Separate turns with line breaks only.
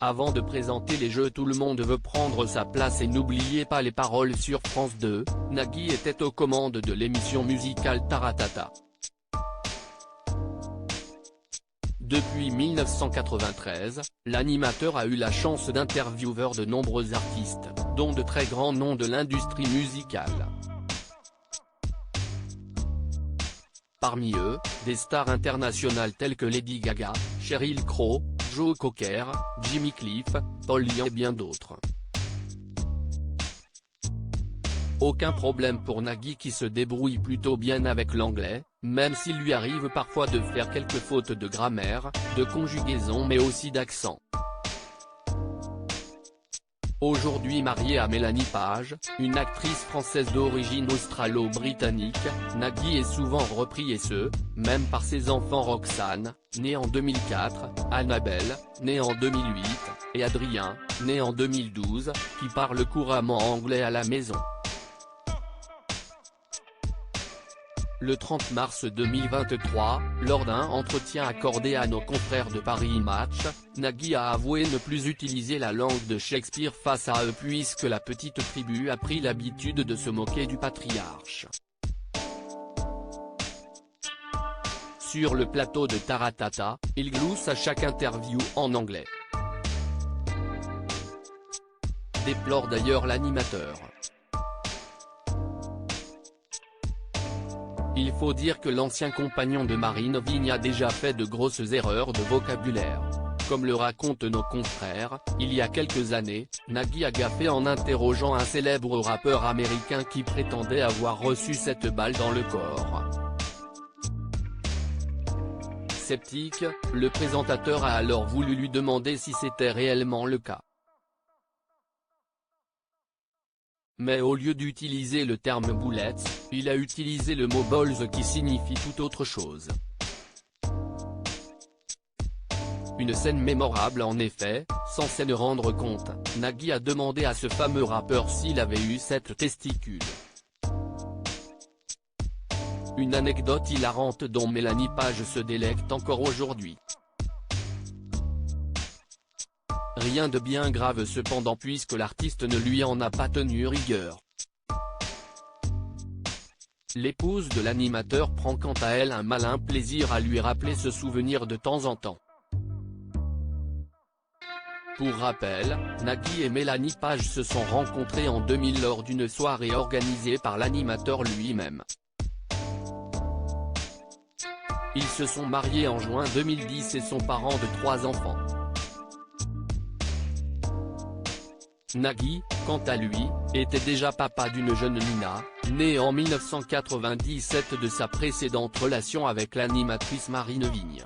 Avant de présenter les jeux Tout le monde veut prendre sa place et n'oubliez pas les paroles sur France 2, Nagui était aux commandes de l'émission musicale Taratata. Depuis 1993, l'animateur a eu la chance d'interviewer de nombreux artistes, dont de très grands noms de l'industrie musicale. Parmi eux, des stars internationales telles que Lady Gaga, Sheryl Crow, Joe Cocker, Jimmy Cliff, Paul Young et bien d'autres. Aucun problème pour Nagui qui se débrouille plutôt bien avec l'anglais, même s'il lui arrive parfois de faire quelques fautes de grammaire, de conjugaison mais aussi d'accent. Aujourd'hui marié à Mélanie Page, une actrice française d'origine australo-britannique, Nagui est souvent repris et ce, même par ses enfants Roxane, née en 2004, Annabelle, née en 2008, et Adrien, né en 2012, qui parle couramment anglais à la maison. Le 30 mars 2023, lors d'un entretien accordé à nos confrères de Paris Match, Nagui a avoué ne plus utiliser la langue de Shakespeare face à eux puisque la petite tribu a pris l'habitude de se moquer du patriarche. Sur le plateau de Taratata, il glousse à chaque interview en anglais. Déplore d'ailleurs l'animateur. Il faut dire que l'ancien compagnon de Marine Vigne a déjà fait de grosses erreurs de vocabulaire. Comme le racontent nos confrères, il y a quelques années, Nagui a gaffé en interrogeant un célèbre rappeur américain qui prétendait avoir reçu cette balle dans le corps. Sceptique, le présentateur a alors voulu lui demander si c'était réellement le cas. Mais au lieu d'utiliser le terme bullets, il a utilisé le mot balls qui signifie tout autre chose. Une scène mémorable en effet, sans s'en rendre compte, Nagui a demandé à ce fameux rappeur s'il avait eu 7 testicules. Une anecdote hilarante dont Mélanie Page se délecte encore aujourd'hui. Rien de bien grave cependant puisque l'artiste ne lui en a pas tenu rigueur. L'épouse de l'animateur prend quant à elle un malin plaisir à lui rappeler ce souvenir de temps en temps. Pour rappel, Nagui et Mélanie Page se sont rencontrés en 2000 lors d'une soirée organisée par l'animateur lui-même. Ils se sont mariés en juin 2010 et sont parents de 3 enfants. Nagui, quant à lui, était déjà papa d'une jeune Nina, née en 1997 de sa précédente relation avec l'animatrice Marine Vigne.